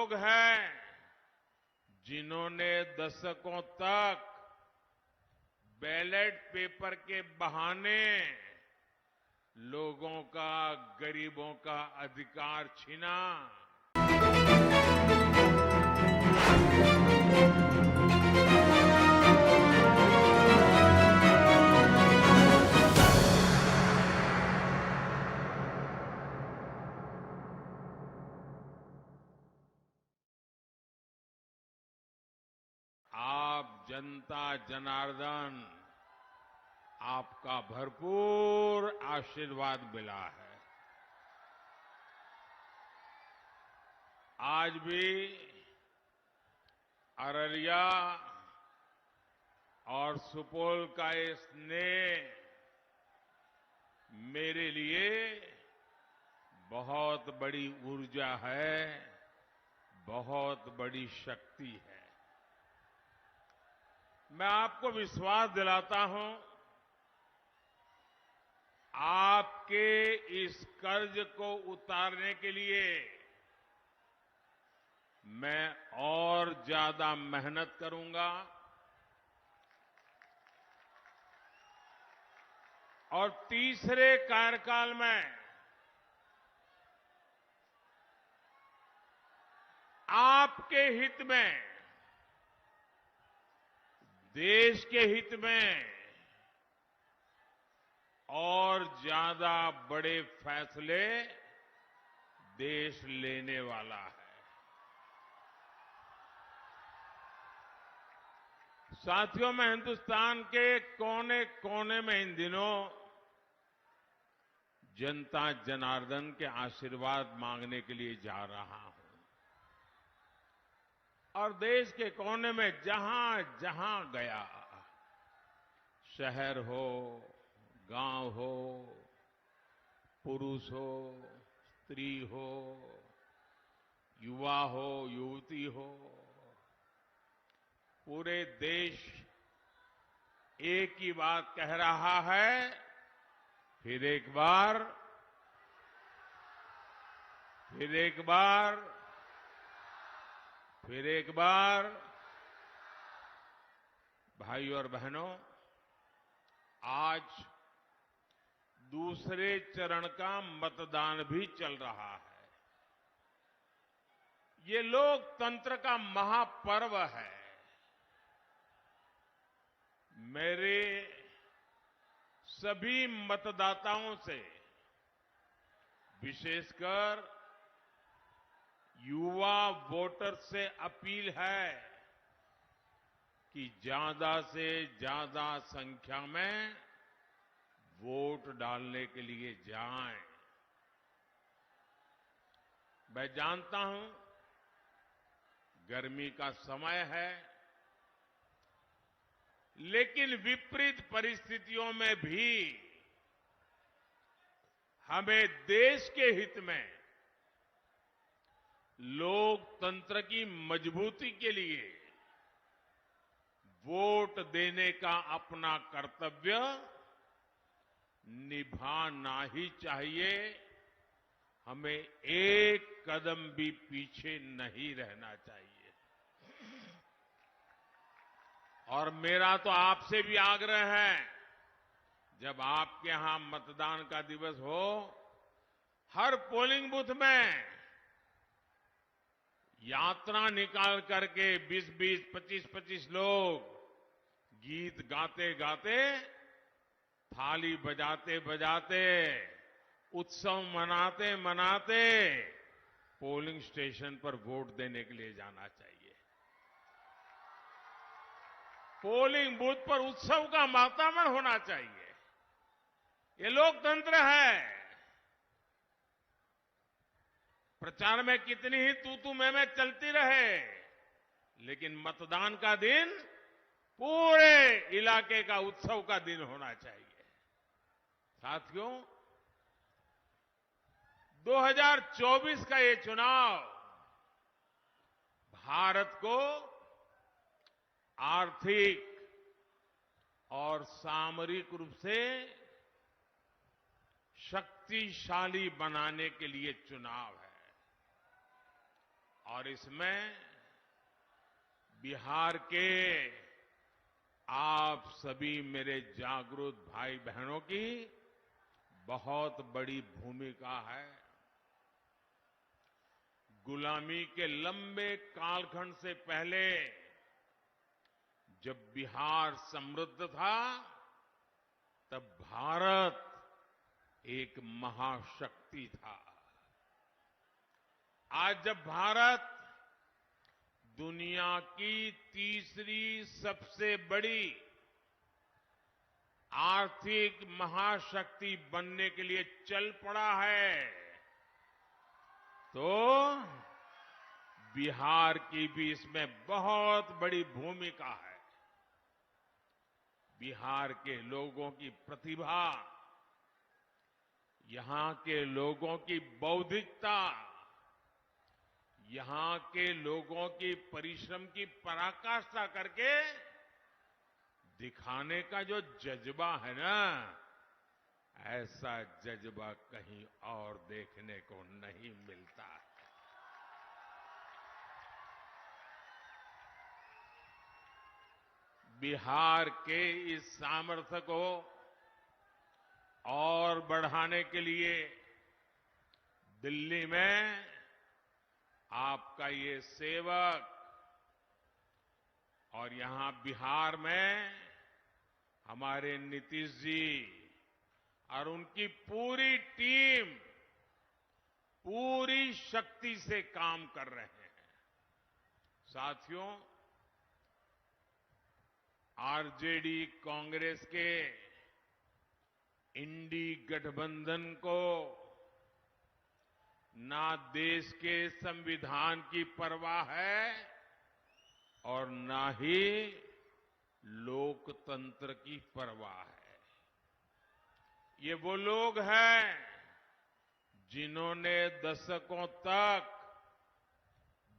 लोग हैं जिन्होंने दशकों तक बैलेट पेपर के बहाने लोगों का, गरीबों का अधिकार छीना। आप जनता जनार्दन, आपका भरपूर आशीर्वाद मिला है। आज भी अररिया और सुपौल का ये स्नेह मेरे लिए बहुत बड़ी ऊर्जा है, बहुत बड़ी शक्ति है। मैं आपको विश्वास दिलाता हूं, आपके इस कर्ज को उतारने के लिए मैं और ज्यादा मेहनत करूंगा और तीसरे कार्यकाल में आपके हित में, देश के हित में और ज्यादा बड़े फैसले देश लेने वाला है। साथियों, मैं हिंदुस्तान के कोने कोने में इन दिनों जनता जनार्दन के आशीर्वाद मांगने के लिए जा रहा हूं और देश के कोने में जहां जहां गया, शहर हो, गांव हो, पुरुष हो, स्त्री हो, युवा हो, युवती हो, पूरे देश एक ही बात कह रहा है, फिर एक बार, फिर एक बार, फिर एक बार। भाई और बहनों, आज दूसरे चरण का मतदान भी चल रहा है। ये लोकतंत्र का महापर्व है। मेरे सभी मतदाताओं से, विशेषकर युवा वोटर से अपील है कि ज्यादा से ज्यादा संख्या में वोट डालने के लिए जाएं। मैं जानता हूं गर्मी का समय है, लेकिन विपरीत परिस्थितियों में भी हमें देश के हित में, लोकतंत्र की मजबूती के लिए वोट देने का अपना कर्तव्य निभाना ही चाहिए। हमें एक कदम भी पीछे नहीं रहना चाहिए। और मेरा तो आपसे भी आग्रह है, जब आपके यहां मतदान का दिवस हो, हर पोलिंग बूथ में यात्रा निकाल करके 20-20, 25-25 लोग गीत गाते गाते, थाली बजाते बजाते, उत्सव मनाते मनाते पोलिंग स्टेशन पर वोट देने के लिए जाना चाहिए। पोलिंग बूथ पर उत्सव का वातावरण होना चाहिए। ये लोकतंत्र है। प्रचार में कितनी ही तू मैं चलती रहे, लेकिन मतदान का दिन पूरे इलाके का उत्सव का दिन होना चाहिए। साथियों, 2024 का ये चुनाव भारत को आर्थिक और सामरिक रूप से शक्तिशाली बनाने के लिए चुनाव है। और इसमें बिहार के आप सभी मेरे जागरूक भाई बहनों की बहुत बड़ी भूमिका है। गुलामी के लंबे कालखंड से पहले जब बिहार समृद्ध था, तब भारत एक महाशक्ति था। आज जब भारत दुनिया की तीसरी सबसे बड़ी आर्थिक महाशक्ति बनने के लिए चल पड़ा है, तो बिहार की भी इसमें बहुत बड़ी भूमिका है। बिहार के लोगों की प्रतिभा, यहां के लोगों की बौद्धिकता, यहां के लोगों की परिश्रम की पराकाष्ठा करके दिखाने का जो जज्बा है ना, ऐसा जज्बा कहीं और देखने को नहीं मिलता है। बिहार के इस सामर्थ्य को और बढ़ाने के लिए दिल्ली में आपका ये सेवक और यहां बिहार में हमारे नीतीश जी और उनकी पूरी टीम पूरी शक्ति से काम कर रहे हैं। साथियों, आरजेडी कांग्रेस के इंडी गठबंधन को ना देश के संविधान की परवाह है और ना ही लोकतंत्र की परवाह है। ये वो लोग हैं जिन्होंने दशकों तक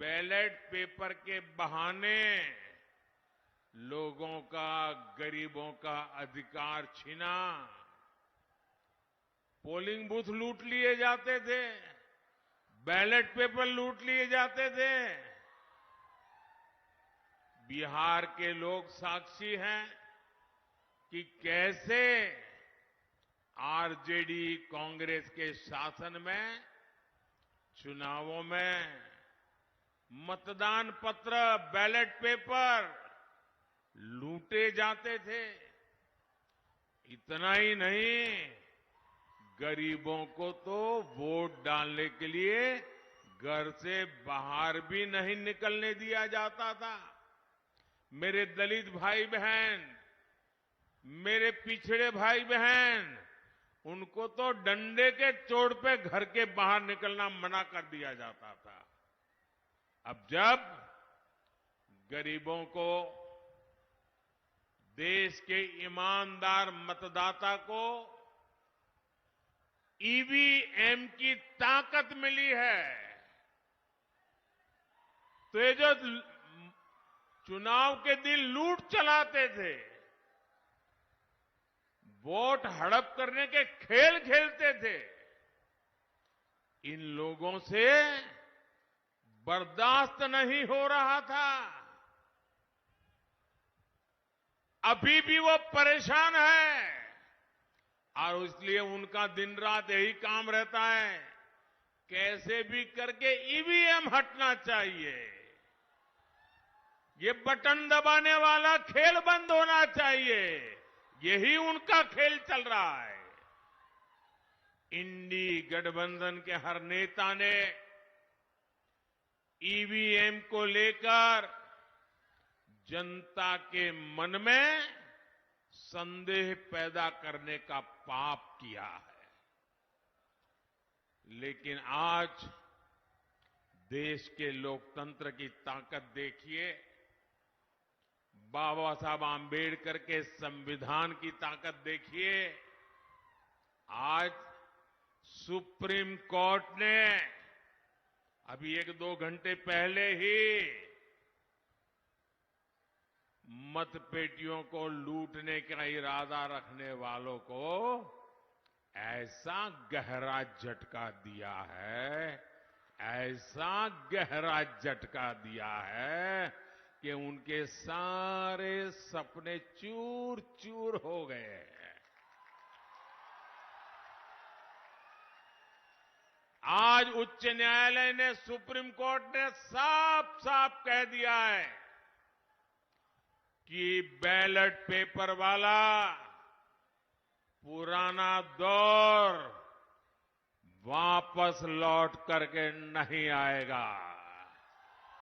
बैलेट पेपर के बहाने लोगों का, गरीबों का अधिकार छीना। पोलिंग बूथ लूट लिए जाते थे, बैलेट पेपर लूट लिए जाते थे। बिहार के लोग साक्षी हैं कि कैसे आरजेडी कांग्रेस के शासन में चुनावों में मतदान पत्र, बैलेट पेपर लूटे जाते थे। इतना ही नहीं, गरीबों को तो वोट डालने के लिए घर से बाहर भी नहीं निकलने दिया जाता था। मेरे दलित भाई बहन, मेरे पिछड़े भाई बहन, उनको तो डंडे के चोट पे घर के बाहर निकलना मना कर दिया जाता था। अब जब गरीबों को, देश के ईमानदार मतदाता को ईवीएम की ताकत मिली है, तो ये जो चुनाव के दिन लूट चलाते थे, वोट हड़प करने के खेल खेलते थे, इन लोगों से बर्दाश्त नहीं हो रहा था। अभी भी वो परेशान है और इसलिए उनका दिन रात यही काम रहता है, कैसे भी करके ईवीएम हटना चाहिए, ये बटन दबाने वाला खेल बंद होना चाहिए, यही उनका खेल चल रहा है। इंडी गठबंधन के हर नेता ने ईवीएम को लेकर जनता के मन में संदेह पैदा करने का पाप किया है। लेकिन आज देश के लोकतंत्र की ताकत देखिए, बाबा साहब आंबेडकर के संविधान की ताकत देखिए। आज सुप्रीम कोर्ट ने अभी 1-2 घंटे पहले ही मतपेटियों को लूटने का इरादा रखने वालों को ऐसा गहरा झटका दिया है ऐसा गहरा झटका दिया है कि उनके सारे सपने चूर चूर हो गए हैं। आज उच्च न्यायालय ने, सुप्रीम कोर्ट ने साफ साफ कह दिया है कि बैलेट पेपर वाला पुराना दौर वापस लौट करके नहीं आएगा।